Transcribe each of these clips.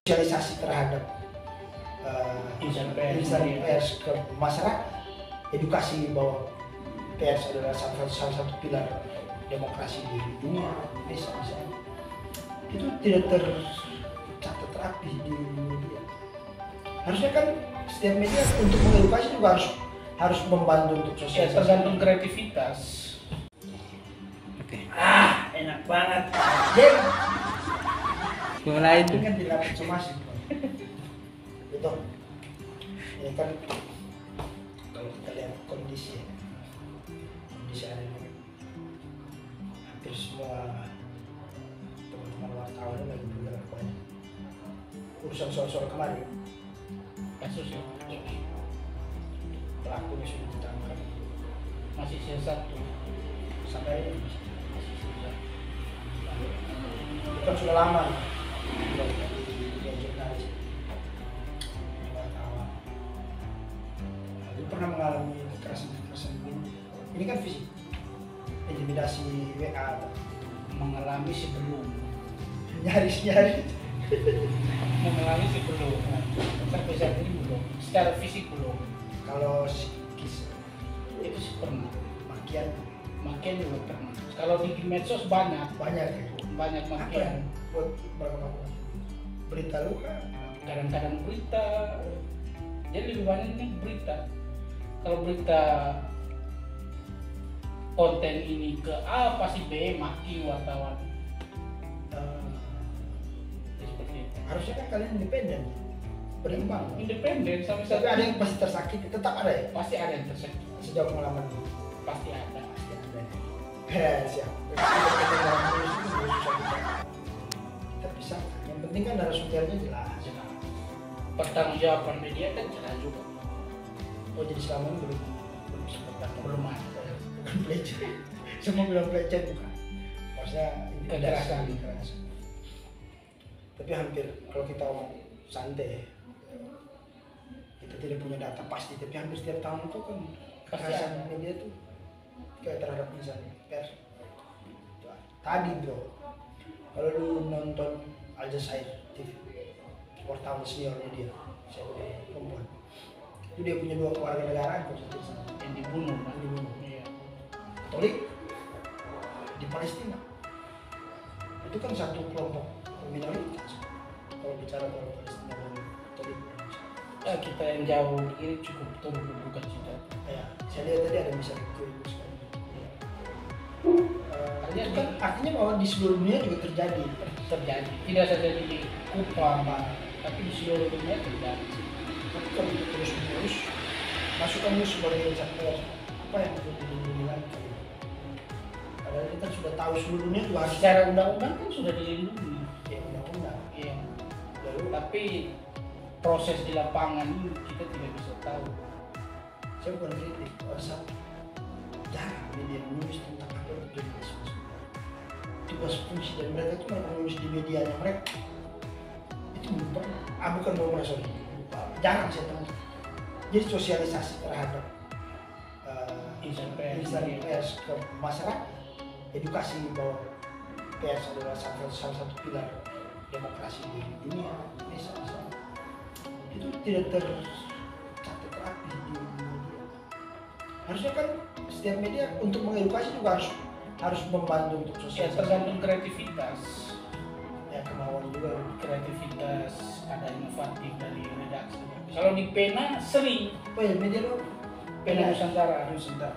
sosialisasi terhadap insan pers ke masyarakat, edukasi bahwa pers adalah salah satu pilar demokrasi di dunia, Indonesia misalnya, itu tidak tercatat rapi di media. Harusnya kan setiap media untuk mengedukasi juga harus membantu untuk sosialisasi. Tergantung kreativitas. Oke. Enak banget. Jadi Mulai itu. ini kan dilakukan somasi. Itu. Ini kan kalau kita lihat kondisi hari ini, hampir semua teman-teman wartawan lagi bergerak banyak urusan soal kemarin. Kasus ya. Pelakunya sudah ditangkap, Masih satu. sampai ini Masih sisa. itu kan sudah lama dia jurnalis, wartawan. Dia pernah mengalami kekerasan begini. Ini kan fisik, intimidasi WA, Mengalami sebelum. nyaris Mengalami sebelum. Sampai saat ini belum. Secara fisik belum. kalau psikis Itu sih pernah. makian Makin juga pernah. Kalau di medsos banyak banyak ya. banyak Apa makin. yang buat berapa berita lu kan? Kadang-kadang berita. Jadi lebih banyak ini berita. Kalau berita konten ini ke A pasti B maki wartawan. Seperti itu. Harusnya kan kalian independen, berimbang. Independen sampai Tapi saat ada ini yang pasti tersakiti, tetap ada ya. pasti ada yang tersakiti. Sejauh pengalaman lu. Pasti ada. Pasti ada. Siap. Independen dalam menulis itu juga susah kita pisahkan. Yang penting kan narasumbernya jelas. Jelas. Pertanggungjawaban media kan jelas juga. Oh jadi selama ini belum bisa bertanggung Belum ada. bukan pelecehan. Semua bilang pelecehan bukan. Maksudnya Kekerasan. kekerasan. Tapi hampir kalau kita ngomong santai, kita tidak punya data pasti. Tapi hampir setiap tahun itu kan kekerasan media tuh kayak terhadap insan pers. Tadi bro, kalau lu nonton Al Jazeera TV, wartawan seniornya dia, saya perempuan. Itu dia punya 2 keluarga negaraan Yang dibunuh kan. yang dibunuh. Iya. Katolik di Palestina itu kan satu kelompok minoritas kalau bicara kalau Palestina dan Katolik. Ya, kita yang jauh ini cukup turut berduka cita. Ya, saya lihat tadi ada misalnya itu sekali. Itu kan artinya bahwa di seluruh dunia juga terjadi. Tidak saja di Kupang, tapi di seluruh dunia terjadi. Tapi kalau kita terus menerus masukan lu sebagai insan pers, apa yang perlu dilindungi lagi? Padahal kita sudah tahu seluruh dunia juga harus Secara undang-undang kan sudah dilindungi. ya undang-undang. Iya. Lalu Tapi proses di lapangan ini kita tidak bisa tahu. saya bukan kritik, rasa jarang media menulis tentang apa itu jurnalisme. Tugas fungsi dari mereka itu mereka menulis di medianya mereka itu bukan mau merasa jarang saya tahu. Jadi sosialisasi terhadap Insan insan pers ke masyarakat, edukasi bahwa pers adalah salah satu pilar demokrasi di dunia, Indonesia misalnya, itu tidak tercatat rapi di media. Harusnya kan setiap media untuk mengedukasi juga harus membantu untuk Ya sosialisasi. tergantung kreativitas. Ya kemauan juga. Kreativitas ada inovatif dari redaksi. Kalau di pena sering Oh ya media lo pena Nusantara,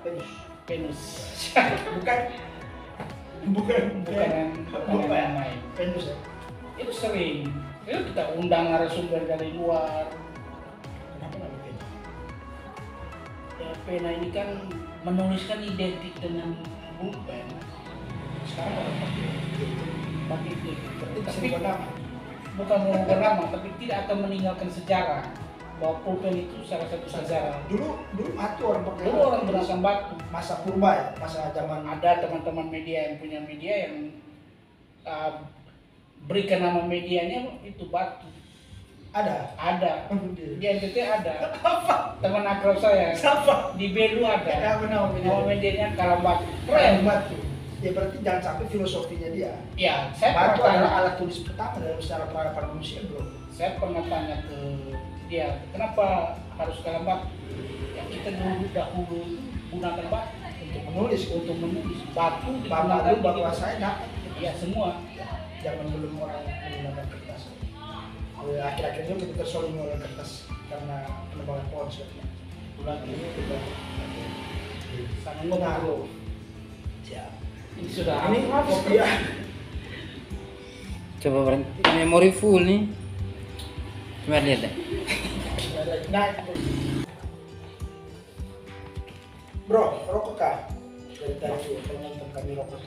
Penus. penus. bukan Bukan yang lain. Penus ya. Itu sering. Itu kita undang narasumber dari luar. Kenapa namanya Penus? Ya pena ini kan menuliskan identik dengan pulpen. Sekarang orang Pakai itu. berarti Tapi kesimpulan nama. bukan mengubah nama, tapi tidak akan meninggalkan sejarah bahwa pulpen itu salah satu sejarah. Dulu mati orang pakai. Dulu orang berasam batu. Masa purba ya, masa zaman Ada teman-teman media yang punya media yang berikan nama medianya itu batu. ada. Ada. Di NTT ada. Apa? Teman akrab saya Siapa? di Belu ada. Ya benar Nama medianya Kalam Batu. Keren Keren. batu. Ya berarti jangan sampai filosofinya dia. Ya, saya Batu pernah adalah tanya, alat tulis pertama dalam sejarah peradaban manusia, bro. saya pernah tanya ke dia, kenapa harus kalah batu? Ya kita dahulu gunakan batu untuk menulis. Batu Bapak digunakan lu bapak saya dapat. ya semua. Zaman belum orang menggunakan kertas. Akhir-akhir ini kita tersolong oleh kertas karena penebangan pohon sebenarnya. Bulan ini kita sangat Nah, ngobrol. siap. Ini sudah Ini habis. ya. Coba berhenti. Memori full nih. Coba lihat deh. Nah, itu. Bro, rokok kah? Dari tadi penonton kami rokok.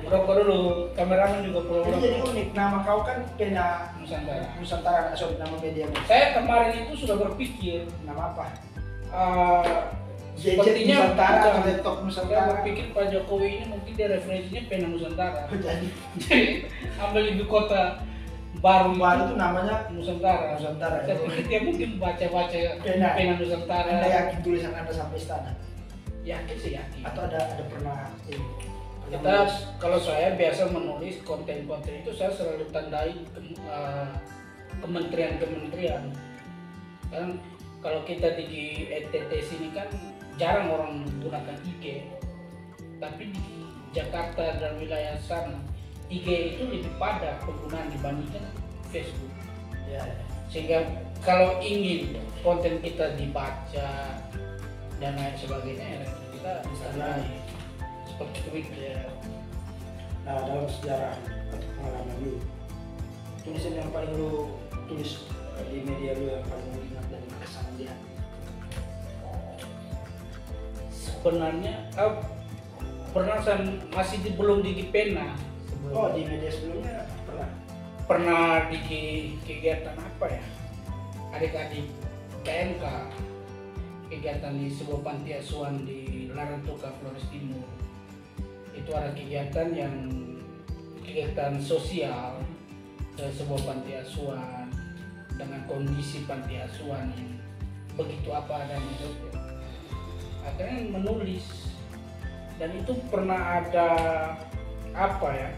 Rokok dulu, kameramen juga perlu Ini jadi rokok. unik. Nama kau kan pena Nusantara. Nusantara, sorry nama media. Saya kemarin itu sudah berpikir, Nama apa? JJ sepertinya Nusantara atau bukan. Laptop Saya Nusantara. berpikir Pak Jokowi ini mungkin dia referensinya pena Nusantara. Jadi Jadi ambil ibu kota baru baru itu namanya Nusantara. Nusantara. Saya pikir dia mungkin baca-baca Pena. pena Nusantara. Anda yakin tulisan Anda sampai istana? Yakin sih yakin. Atau ada pernah ini? Kita kalau saya biasa menulis konten-konten itu saya selalu tandai kementerian-kementerian. Kan kalau kita di NTT sini kan jarang orang menggunakan IG, tapi di Jakarta dan wilayah sana IG itu lebih padat penggunaan dibandingkan Facebook. Ya. Sehingga kalau ingin konten kita dibaca dan lain sebagainya ya kita tandai seperti Twitter. Nah, dalam sejarah atau pengalaman lu, tulisan yang paling lu tulis di media lu yang paling lu ingat dan berkesan dia? Sebenarnya pernah saya masih belum di Pena. Oh, di media sebelumnya Pernah di kegiatan apa ya? Adik-adik KMK, kegiatan di sebuah panti asuhan di Larantuka, Flores Timur. Itu ada kegiatan sosial ke sebuah panti asuhan dengan kondisi panti asuhan yang begitu apa adanya itu. Akhirnya menulis, dan itu pernah ada apa ya,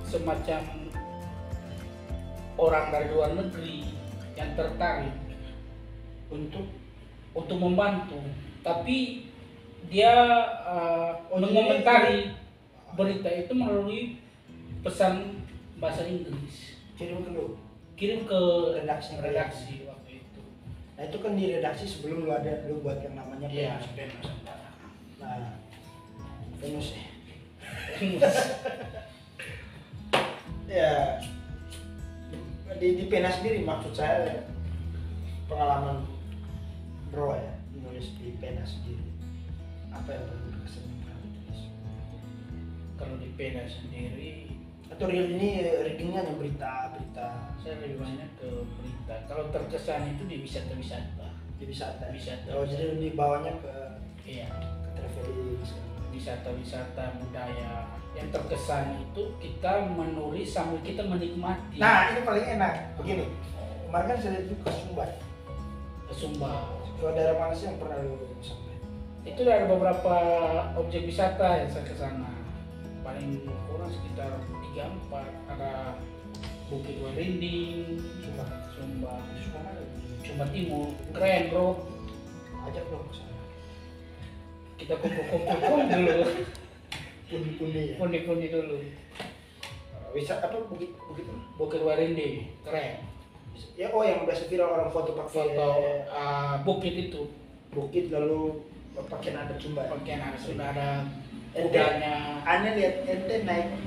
semacam orang dari luar negeri yang tertarik untuk membantu, tapi dia mengomentari berita itu melalui pesan bahasa Inggris, kirim ke redaksi waktu itu. Nah itu kan di redaksi sebelum lu buat yang namanya Iya, Venus. Nah, Venus ya di pena sendiri maksud saya pengalaman bro ya menulis di pena sendiri apa yang paling berkesan yang pernah ditulis? Kalau di Pena sendiri Atau real ini readingnya hanya berita saya lebih banyak ke berita. Kalau terkesan itu di wisata-wisata. di wisata. Wisata. Oh jadi lebih bawahnya ke Iya, traveling. wisata-wisata budaya. Yang terkesan itu kita menulis sambil kita menikmati. Nah ini paling enak begini. Kemarin kan saya lihat ke Sumbar. Ke Sumba. Ke daerah mana sih yang pernah lu sampai? Itu ada beberapa objek wisata yang saya ke sana. Paling kurang sekitar 3-4. Ada Bukit Waringin, Sumba Timur. Keren bro. Ajak dong ke sana. Kita kumpul-kumpul dulu. Pundi-pundi ya. Pundi-pundi dulu. Wisata apa Bukit Waringin, keren. Ya oh yang biasa viral orang foto pakai Foto bukit itu. bukit lalu pakaian adat Sumba. Pakaian sudah ada Ente, kudanya. aneh lihat ente naik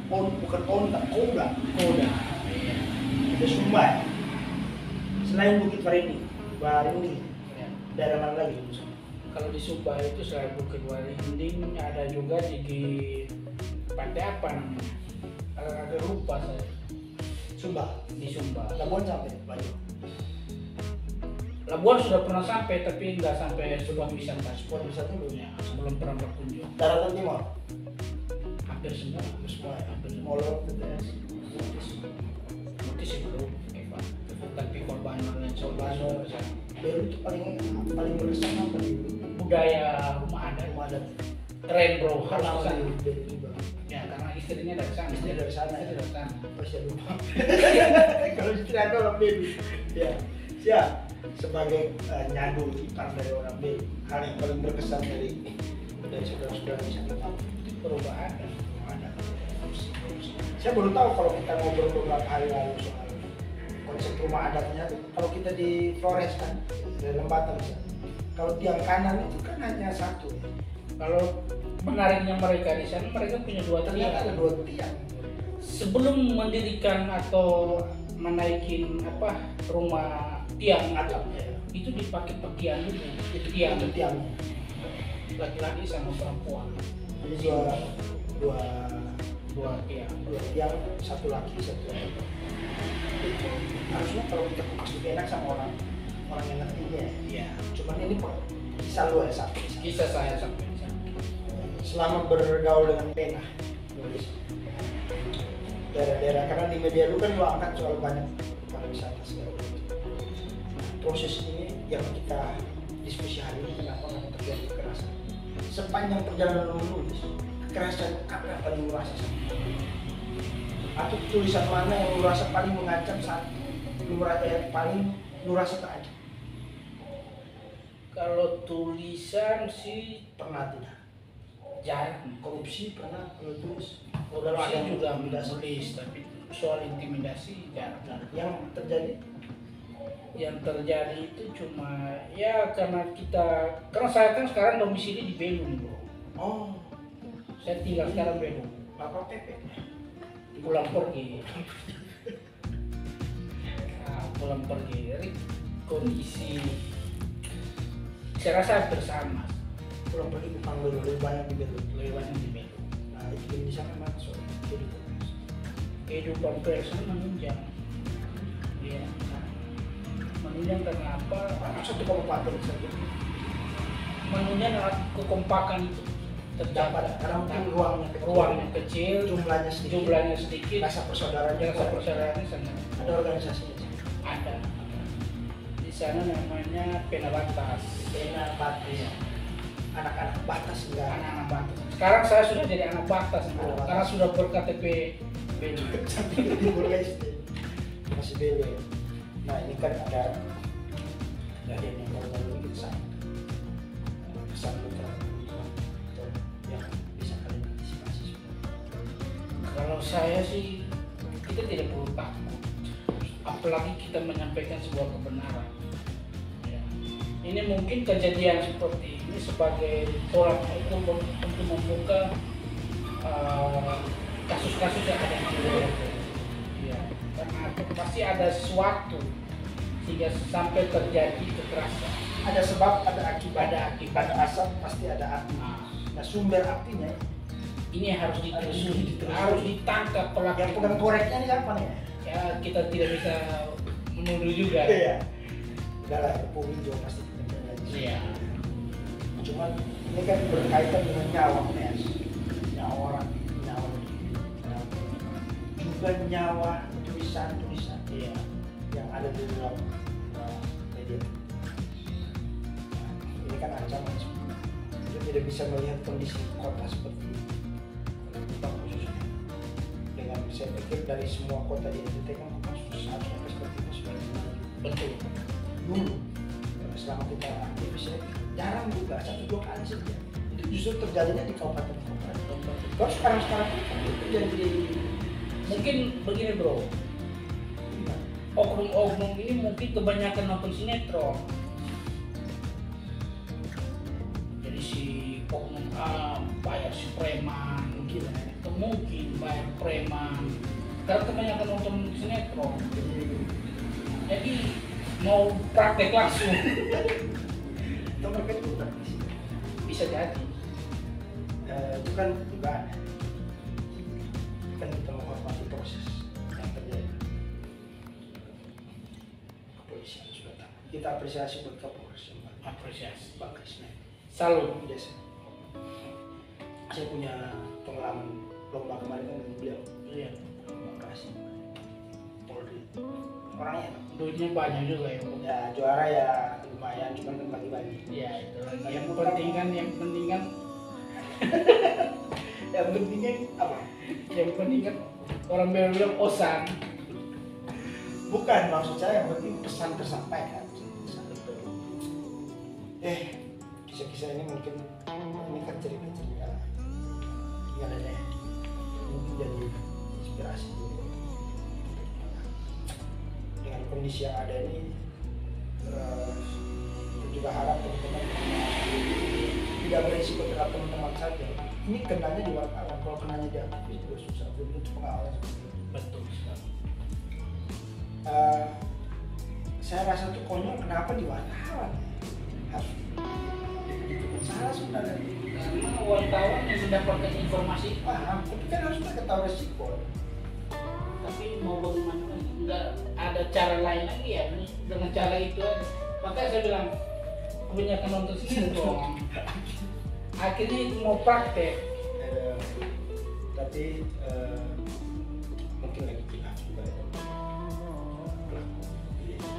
bukan onta, kuda Iya. ada Sumba. Selain Bukit Waringin, Ya. daerah mana lagi? Kalau di Sumba itu selain Bukit Waringin ada juga di pantai apa namanya? Agak lupa saya. Sumba. Di Sumba. Labuan sampai banyak. Labuan sudah pernah sampai tapi nggak sampai spot wisata. Spot wisata belum. Ya, belum pernah berkunjung. Daratan Timur. Hampir semua. Hampir semua. Molo BTS. Mutis itu Eva. Tapi korban dan Korban. sebagainya. Belu itu paling berkesan apa di budaya rumah adat. rumah adat? Keren bro, harus Kenapa kesana. di Belu juga? Ya karena istrinya dari sana. Istrinya dari sana, ya? Dari sana. Pasti lupa. Kalau istri ada orang Belu, ya. Siap. Sebagai nyadu ipar dari orang Belu, hal yang paling berkesan dari saudara-saudara di sana tahu itu perubahan dan ada. Saya baru tahu kalau kita ngobrol beberapa hari lalu soal konsep rumah adatnya tuh. Kalau kita di Flores kan, di Lembata misalnya, kalau tiang kanan itu kan hanya satu ya. Kalau menariknya mereka di sana, mereka punya dua Ternyata ada tiang. dua tiang. Sebelum mendirikan atau menaikin rumah tiang Atapnya ya. itu dipakai pakaian dulu. Itu Tiang itu tiangnya. laki-laki sama perempuan. Jadi Dua tiang. dua tiang, satu laki satu perempuan. Itu harusnya kalau kita kupas lebih enak sama orang yang ngertinya ya. Iya. Cuman ini kok kisah lu ya sampai di sana. Kisah saya sampai di sana. Selama bergaul dengan pena nulis daerah-daerah, karena di media lu kan lu angkat soal banyak pariwisata segala macam. Nah, proses ini yang kita diskusi hari ini, kenapa nggak terjadi kekerasan sepanjang perjalanan lu menulis, kekerasan apa yang paling lu rasa sama? Atau tulisan mana yang lu rasa paling mengancam saat lu rasa yang paling lu rasa terancam? Kalau tulisan sih Pernah tidak? jarang. Korupsi pernah lu tulis? Korupsi Ada juga intimidasi. menulis, tapi soal intimidasi jarang. Nah, yang terjadi Yang terjadi itu cuma ya karena saya kan sekarang domisili di Belu nih bro. oh Saya tinggal sekarang Belu. apa PP Pulang pergi. Nah, pulang pergi dari kondisi saya rasa bersama pulang pergi ke Panggul lebih banyak di Belu. lebih banyak di Belu. Nah itu di sana mana soal Kehidupan personal menunjang. Iya. Menunjang karena apa? satu kabupaten saja Menunjang kekompakan itu dapat karena mungkin ruangnya kecil, jumlahnya sedikit, sedikit, rasa persaudaraannya rasa persaudaraannya sangat ada organisasinya sih. ada. Di sana namanya Pena Batas. Pena Batas, anak-anak batas enggak Anak-anak Batas. Sekarang saya sudah jadi anak Batas, Anak Batas. karena sudah berKTP Belu. sampai di SD masih Belu. Nah ini kan ada kejadian yang baru-baru ini kita sayang pesan luka yang bisa kalian antisipasi. Kalau saya sih kita tidak perlu takut, apalagi kita menyampaikan sebuah kebenaran. Ya. Ini mungkin kejadian seperti ini sebagai tolak ukur untuk membuka kasus-kasus yang ada di luar. Ya. Karena pasti ada sesuatu sehingga sampai terjadi kekerasan. Ada sebab, ada akibat, Ada akibat. ada asap, pasti ada api. Nah sumber apinya Ini harus ditelusuri, ditelusuri. harus ditangkap pelaku. yang pegang koreknya ini siapa nih? Ya kita tidak bisa menuduh juga. Iya. Udah lah, publik juga pasti punya lagi. Iya. Cuman ini kan berkaitan dengan nyawa Nes, nyawa orang, nyawa juga nyawa tulisan-tulisan Iya. yang ada di dalam media. Nah, ini kan ancaman sebenarnya. Kita tidak bisa melihat kondisi kota seperti ini. Kalau kita khususnya dengan saya pikir dari semua kota di NTT kan harusnya perspektifnya sudah dimana. Betul. Dulu selama kita aktivis ya, jarang juga 1-2 kali saja. Itu justru terjadinya di kabupaten-kabupaten. Kalau sekarang kan itu terjadi Mungkin begini bro, oknum-oknum ini mungkin kebanyakan nonton sinetron. Jadi si oknum A bayar si preman, mungkin bayar preman. Karena kebanyakan nonton sinetron, jadi mau praktek langsung itu mereka itu praktisi. bisa jadi. Itu kan dugaan. Kan kita menghormati proses yang terjadi. Kepolisian sudah tahu. Kita apresiasi buat Kapolres yang Apresiasi. Bang Krisna. Salut. Biasa. Saya punya pengalaman lomba kemarin kan dengan beliau. Iya. Terima kasih. Polri. orangnya. Duitnya banyak juga ya. Ya juara ya lumayan, cuma kan bagi-bagi. Iya itu. Yang penting kan Yang pentingnya apa? yang penting kan orang bilang osan. Bukan, maksud saya yang penting pesan tersampaikan. Kisah-kisah ini mungkin ini kan cerita-cerita gimana deh, mungkin jadi inspirasi juga. Dengan kondisi yang ada ini, kita juga harap teman-teman tidak berisiko terhadap teman-teman saja. Ini kenanya di wartawan, kalau kenanya di aktivis juga susah, belum tentu pengawasan seperti itu. Betul sekali. Saya rasa tuh konyol kenapa di wartawan harus itu salah sebenarnya. Karena wartawan yang mendapatkan informasi Paham, tapi kan harus mereka tahu resiko. tapi mau bagaimana lagi? Nggak ada cara lain lagi ya dengan cara itu aja. Makanya saya bilang kebanyakan nonton sinetron. Akhirnya itu mau praktek. Tapi mungkin lagi kilaf juga ya.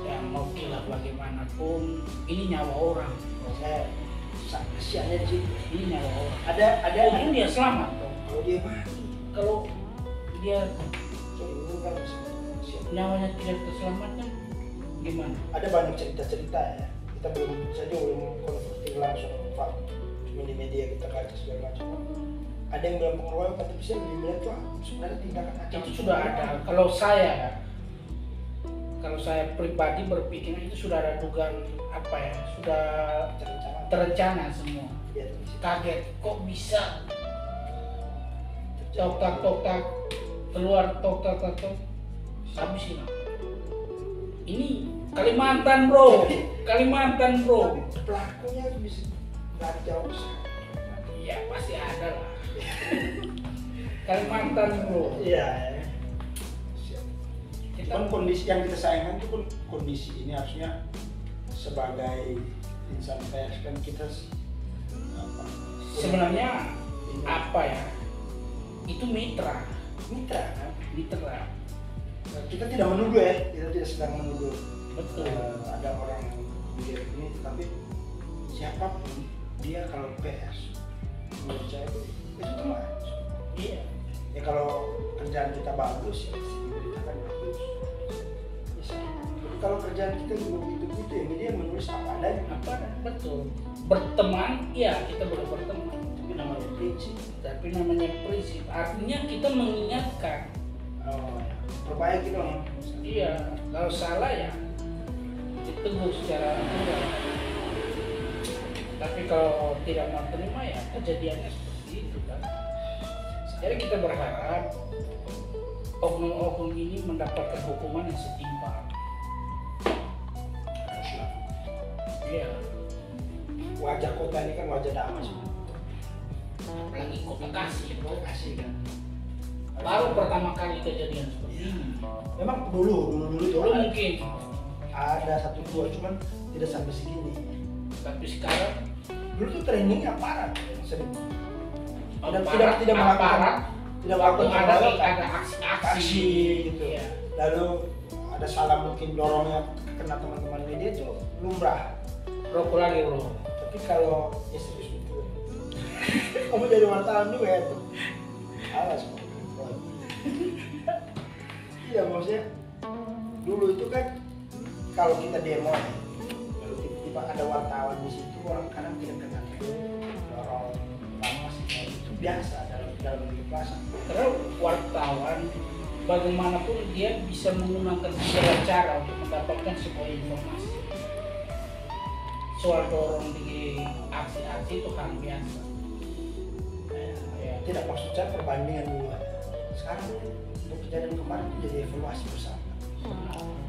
Ya mau kilaf bagaimanapun ini nyawa orang. Saya kasihannya di situ. Ini nyawa orang. Ada Mungkin dia selamat dong. kalau dia mati, Kalau dia itu kan kasihan. nyawanya tidak terselamatkan gimana? Ada banyak cerita-cerita ya. Kita belum konfrontir langsung fakta. Cuma di media kita baca segala macam. Ada yang bilang pengeroyokan, tapi saya lebih melihat tuh sebenarnya tindakan Itu ancaman. sudah ada. Kalau saya pribadi berpikir itu sudah ada dugaan apa ya? Sudah terencana semua. Ya, di situ. Kaget kok bisa tok keluar tok habis ini. Ini Kalimantan bro. Tapi pelakunya bisa nggak jauh sekali. Iya pasti ada lah. Kalimantan bro. Iya. Kita Cuman kondisi yang kita sayangkan itu pun kondisi ini harusnya sebagai insan pers kan kita apa, sebenarnya apa ya? Itu mitra. kan? Mitra. Kita tidak menuduh ya, kita tidak sedang menuduh Betul. ada orang yang begini ini, tapi siapapun dia kalau pers menurut saya itu teman. Iya. Ya kalau kerjaan kita bagus ya diberitakan bagus. Bisa. Tapi kalau kerjaan kita juga begitu ya media menulis apa adanya. Apa betul. Berteman, ya kita boleh berteman. Tapi namanya prinsip. Tapi namanya prinsip. Artinya kita mengingatkan. Oh, ya. Perbaiki dong. Iya. Kalau salah ya ditegur secara aturan. Tapi kalau tidak mau terima ya kejadiannya seperti itu kan. Jadi kita berharap oknum-oknum ini mendapatkan hukuman yang setimpal. Haruslah. Iya. Wajah kota ini kan wajah damai sebenarnya. Apalagi kota kasih, bro. Kasih kan. Baru pertama kali kejadian seperti ini. Memang dulu tuh Dulu mungkin, ada satu dua, cuman tidak sampai segini. tapi sekarang Dulu tuh trainingnya parah, sering. aparat Tidak melakukan waktu ada pengeroyokan. aksi-aksi Aksi gitu. Iya. Lalu ada salah mungkin dorongnya kena teman-teman media itu lumrah. Rokok lagi bro. Tapi kalau ya serius betul. Kamu jadi wartawan juga ya tuh. Alas. Iya maksudnya dulu itu kan kalau kita demo ya, lalu tiba-tiba ada wartawan di situ orang kadang tidak kenal dorong panas itu biasa dalam hidup masa. Karena wartawan bagaimanapun dia bisa menggunakan segala cara untuk mendapatkan sebuah informasi. Soal dorong di aksi-aksi itu hal biasa. Ya. Tidak maksud saya perbandingan dulu. Sekarang untuk kejadian kemarin itu jadi evaluasi bersama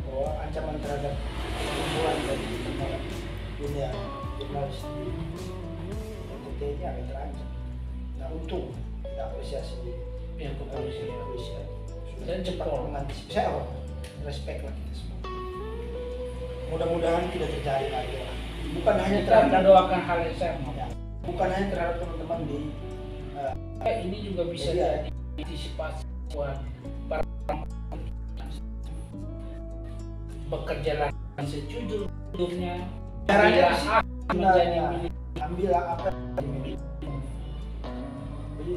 bahwa ancaman terhadap perempuan dan dunia jurnalis di NTT ini akan terancam. Nah untung kita apresiasi Pihak kepolisian. kepolisian Dan jempol. mengantisipasi. Saya respect lah kita semua. Mudah-mudahan tidak terjadi lagi lah. Bukan hanya Kita terhadap mendoakan hal yang sama. ya, bukan hanya terhadap teman-teman di Ini juga bisa Media. jadi antisipasi buat para bekerja lah sejujurnya. Caranya Bila sih hak menjadi milik. ambil apa yang dimiliki. Jadi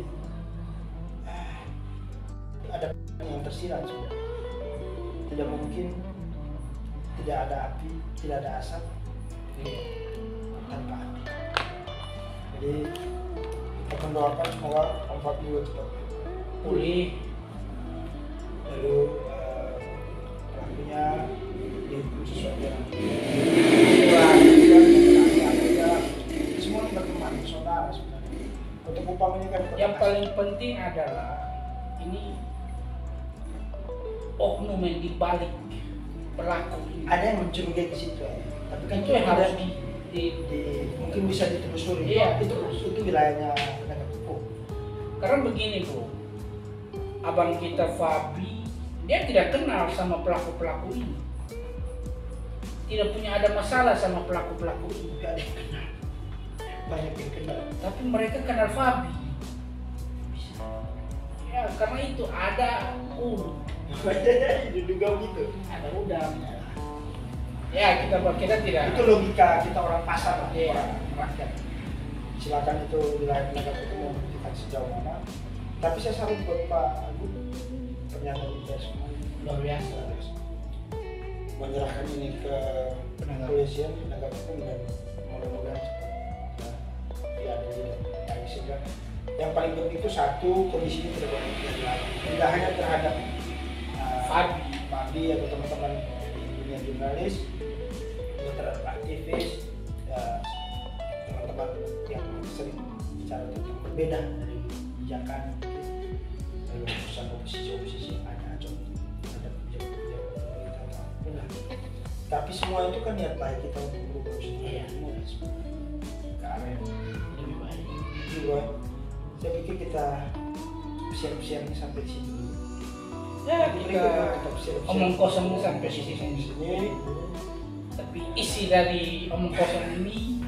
ada yang tersirat sudah. Tidak mungkin tidak ada api, tidak ada asap tanpa api. Jadi kita mendoakan semoga Om Fat juga cepat Pulih. lalu pelakunya dihukum sesuai dengan semua berteman saudara sebenarnya. Untuk umpamanya kan Yang paling penting adalah ini oknum yang dibalik pelaku ini. ada yang mencurigai di situ ya. Tapi kan Itu yang harus mungkin bisa ditelusuri. Iya. Itu wilayahnya penegak hukum. Karena begini bro, abang kita Fabi, dia tidak kenal sama pelaku-pelaku ini. Tidak punya ada masalah sama pelaku-pelaku ini. Gak ada yang kenal. Banyak yang kenal. Tapi mereka kenal Fabi. Ya karena itu ada Diduga begitu. ada udang. Ya kita tidak. Itu logika kita orang pasar lah, Iya. orang rakyat. Silakan itu wilayah penegak hukum mau membuktikan sejauh mana. Tapi saya salut buat Pak Agung, pernyataan kita semua Luar biasa. menyerahkan ini ke kepolisian, penegak hukum dan mudah-mudahan cepat diadili dan baik segera. Yang paling penting itu satu, kondisi ini tidak boleh terjadi lagi. Tidak hanya terhadap Fabi atau teman-teman di dunia jurnalis, juga terhadap aktivis, teman-teman yang sering bicara tentang berbeda dari kebijakan, dari urusan oposisi yang ada terhadap kebijakan pemerintah. Tapi semua itu kan niat baik kita untuk berubah Iya. semua dan semua ke arah yang Lebih baik. juga. Saya pikir kita siap-siap sampai di sini. Ya Kita kita tetap siap-siap. omong kosong sampai di sini. Tapi isi dari omong kosong ini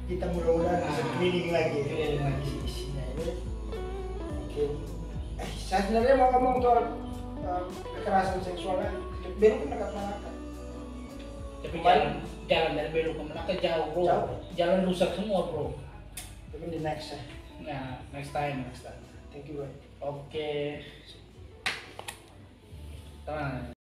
Kita mudah-mudahan bisa keliling lagi Keliling lagi. isinya ini. Oke. Saya sebenarnya mau ngomong soal kekerasan seksualnya. Baru kan dekat Malaka. tapi Kemarin- jalan dari Belu ke Melaka jauh bro. Jauh. Jalan rusak semua bro. Tapi di next ya. Nah next time. Thank you, bro. Oke. Tenang.